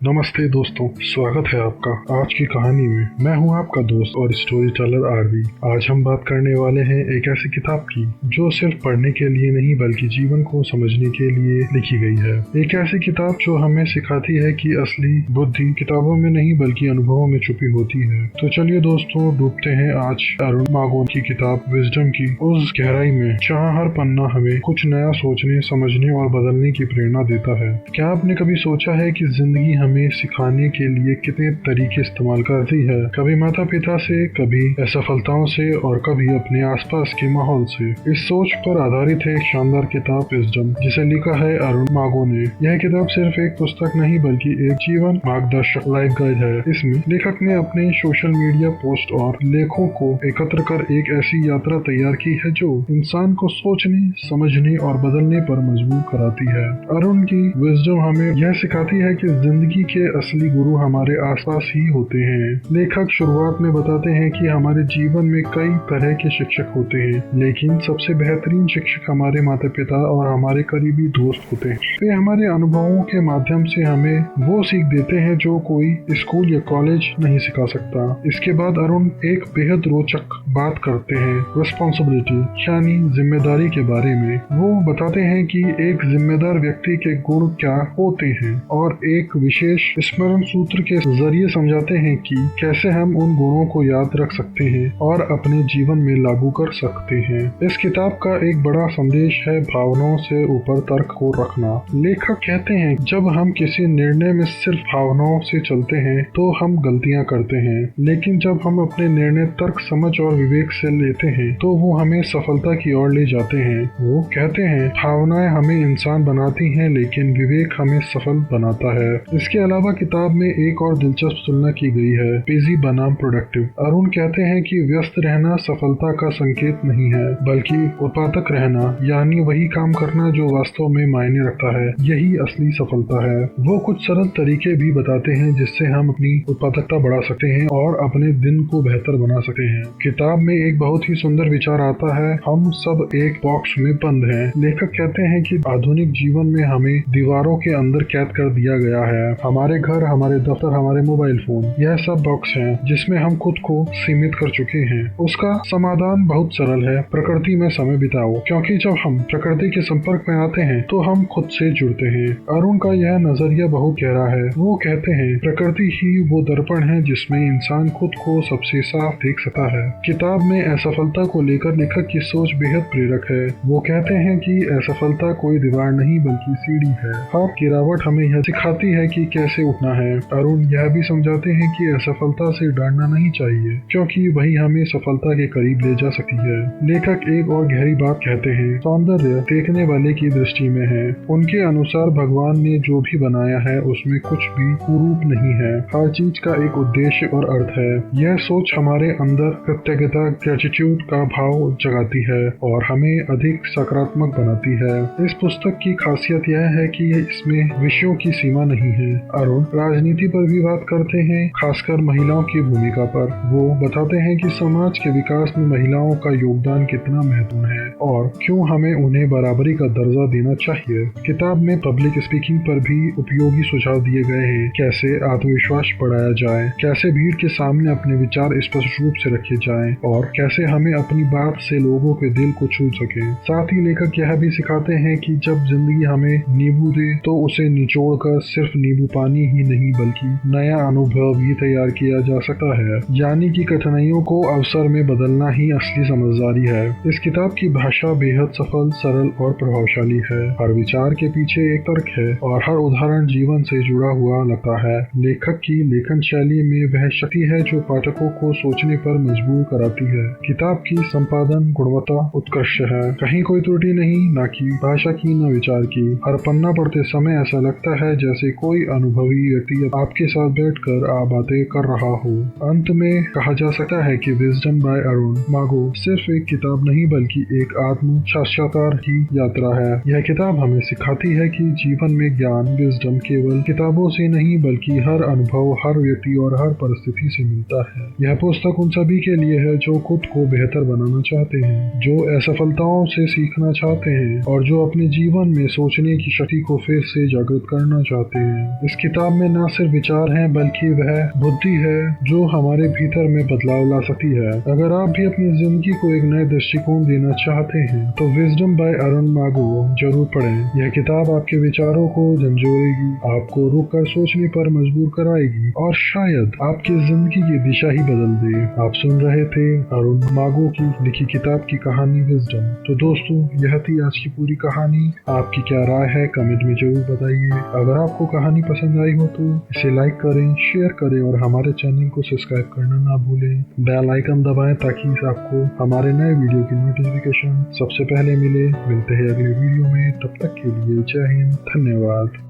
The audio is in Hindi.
नमस्ते दोस्तों, स्वागत है आपका आज की कहानी में। मैं हूं आपका दोस्त और स्टोरी टेलर आरवी। आज हम बात करने वाले हैं एक ऐसी किताब की जो सिर्फ पढ़ने के लिए नहीं बल्कि जीवन को समझने के लिए लिखी गई है। एक ऐसी किताब जो हमें सिखाती है कि असली बुद्धि किताबों में नहीं बल्कि अनुभवों में छुपी होती है। तो चलिए दोस्तों, डूबते हैं आज अरुण मागोन की किताब विजडम की उस गहराई में जहाँ हर पन्ना हमें कुछ नया सोचने, समझने और बदलने की प्रेरणा देता है। क्या आपने कभी सोचा है कि जिंदगी हमें सिखाने के लिए कितने तरीके इस्तेमाल करती है? कभी माता पिता से, कभी असफलताओं से और कभी अपने आसपास के माहौल से। इस सोच पर आधारित है एक शानदार किताब विजडम जिसे लिखा है अरुण मागो ने। यह किताब सिर्फ एक पुस्तक नहीं बल्कि एक जीवन मार्गदर्शक लाइफ गाइड है। इसमें लेखक ने अपने सोशल मीडिया पोस्ट और लेखों को एकत्र कर एक ऐसी यात्रा तैयार की है जो इंसान को सोचने, समझने और बदलने पर मजबूर कराती है। अरुण की विजडम हमें यह सिखाती है कि जिंदगी के असली गुरु हमारे आसपास ही होते हैं। लेखक शुरुआत में बताते हैं कि हमारे जीवन में कई तरह के शिक्षक होते हैं, लेकिन सबसे बेहतरीन शिक्षक हमारे माता पिता और हमारे करीबी दोस्त होते हैं। वे हमारे अनुभवों के माध्यम से हमें वो सीख देते हैं जो कोई स्कूल या कॉलेज नहीं सिखा सकता। इसके बाद अरुण एक बेहद रोचक बात करते हैं रिस्पॉन्सिबिलिटी यानी जिम्मेदारी के बारे में। वो बताते हैं कि एक जिम्मेदार व्यक्ति के गुण क्या होते हैं और एक विशेष स्मरण सूत्र के जरिए समझाते हैं कि कैसे हम उन गुणों को याद रख सकते हैं और अपने जीवन में लागू कर सकते हैं। इस किताब का एक बड़ा संदेश है भावनाओं से ऊपर तर्क को रखना। लेखक कहते हैं जब हम किसी निर्णय में सिर्फ भावनाओं से चलते हैं तो हम गलतियां करते हैं, लेकिन जब हम अपने निर्णय तर्क, समझ और विवेक से लेते हैं तो वो हमें सफलता की ओर ले जाते हैं। वो कहते हैं भावनाएं हमें इंसान बनाती हैं लेकिन विवेक हमें सफल बनाता है। इसके अलावा किताब में एक और दिलचस्प तुलना की गई है बिजी बनाम प्रोडक्टिव। अरुण कहते हैं कि व्यस्त रहना सफलता का संकेत नहीं है बल्कि उत्पादक रहना यानी वही काम करना जो वास्तव में मायने रखता है, यही असली सफलता है। वो कुछ सरल तरीके भी बताते हैं जिससे हम अपनी उत्पादकता बढ़ा सकते हैं और अपने दिन को बेहतर बना सकते हैं। किताब में एक बहुत ही सुंदर विचार आता है, हम सब एक बॉक्स में बंद हैं। लेखक कहते हैं कि आधुनिक जीवन में हमें दीवारों के अंदर कैद कर दिया गया है। हमारे घर, हमारे दफ्तर, हमारे मोबाइल फोन, यह सब बॉक्स हैं जिसमें हम खुद को सीमित कर चुके हैं। उसका समाधान बहुत सरल है, प्रकृति में समय बिताओ, क्योंकि जब हम प्रकृति के संपर्क में आते हैं तो हम खुद से जुड़ते हैं। अरुण का यह नजरिया बहुत गहरा है। वो कहते हैं प्रकृति ही वो दर्पण है जिसमें इंसान खुद को सबसे साफ देख सकता है। किताब में असफलता को लेकर लेखक की सोच बेहद प्रेरक है। वो कहते हैं कि असफलता कोई दीवार नहीं बल्कि सीढ़ी है। हर गिरावट हमें यह सिखाती है कि कैसे उठना है। अरुण यह भी समझाते हैं कि असफलता से डरना नहीं चाहिए क्योंकि वही हमें सफलता के करीब ले जा सकती है। लेखक एक और गहरी बात कहते हैं, सौंदर्य देखने वाले की दृष्टि में है। उनके अनुसार भगवान ने जो भी बनाया है उसमें कुछ भी कुरूप नहीं है। हर चीज का एक उद्देश्य और अर्थ है। यह सोच हमारे अंदर कृतज्ञता, ग्रेटिट्यूड का भाव जगाती है और हमें अधिक सकारात्मक बनाती है। इस पुस्तक की खासियत यह है कि इसमें विषयों की सीमा नहीं है। अरुण राजनीति पर भी बात करते हैं, खासकर महिलाओं की भूमिका पर। वो बताते हैं कि समाज के विकास में महिलाओं का योगदान कितना महत्वपूर्ण है और क्यों हमें उन्हें बराबरी का दर्जा देना चाहिए। किताब में पब्लिक स्पीकिंग पर भी उपयोगी सुझाव दिए गए हैं, कैसे आत्मविश्वास बढ़ाया जाए, कैसे भीड़ के सामने अपने विचार स्पष्ट रूप से रखे जाएं और कैसे हमें अपनी बात से लोगों के दिल को छू सके। साथ ही लेखक यह भी सिखाते हैं कि जब जिंदगी हमें नींबू दे तो उसे निचोड़कर सिर्फ नींबू पानी ही नहीं बल्कि नया अनुभव भी तैयार किया जा सकता है। यानी कि कठिनाइयों को अवसर में बदलना ही असली समझदारी है। इस किताब की भाषा बेहद सफल, सरल और प्रभावशाली है। हर विचार के पीछे एक तर्क है और हर उदाहरण जीवन से जुड़ा हुआ लगता है। लेखक की लेखन शैली में वह शक्ति है जो पाठकों को सोचने पर मजबूर कराती है। किताब की संपादन गुणवत्ता उत्कृष्ट है, कहीं कोई त्रुटि नहीं, न कि भाषा की न विचार की। हर पन्ना पढ़ते समय ऐसा लगता है जैसे कोई अनुभवी व्यक्ति आपके साथ बैठकर बातें कर रहा हो। अंत में कहा जा सकता है कि विजडम बाय अरुण मागो सिर्फ एक किताब नहीं बल्कि एक आत्म साक्षात्कार की यात्रा है। यह किताब हमें सिखाती है कि जीवन में ज्ञान, विजडम केवल किताबों से नहीं बल्कि हर अनुभव, हर व्यक्ति और हर परिस्थिति से मिलता है। यह पुस्तक उन सभी के लिए है जो खुद को बेहतर बनाना चाहते हैं, जो असफलताओं से सीखना चाहते हैं और जो अपने जीवन में सोचने की शक्ति को फिर से जागृत करना चाहते हैं। इस किताब में न सिर्फ विचार हैं बल्कि वह बुद्धि है जो हमारे भीतर में बदलाव ला सकती है। अगर आप भी अपनी जिंदगी को एक नए दृष्टिकोण देना चाहते हैं तो विजडम बाय अरुण मागु जरूर पढ़ें। यह किताब आपके विचारों को झंझोड़ेगी, आपको रुक कर सोचने पर मजबूर कराएगी और शायद आपकी जिंदगी की दिशा ही बदल दे। आप सुन रहे थे अरुण मागु की लिखी किताब की कहानी विजडम। तो दोस्तों, यह थी आज की पूरी कहानी। आपकी क्या राय है कमेंट में जरूर बताइए। अगर आपको कहानी पसंद आई हो तो इसे लाइक करें, शेयर करें और हमारे चैनल को सब्सक्राइब करना ना भूलें। बेल आइकन दबाएं ताकि आपको हमारे नए वीडियो की नोटिफिकेशन सबसे पहले मिले। मिलते हैं अगले वीडियो में, तब तक के लिए जय हिंद, धन्यवाद।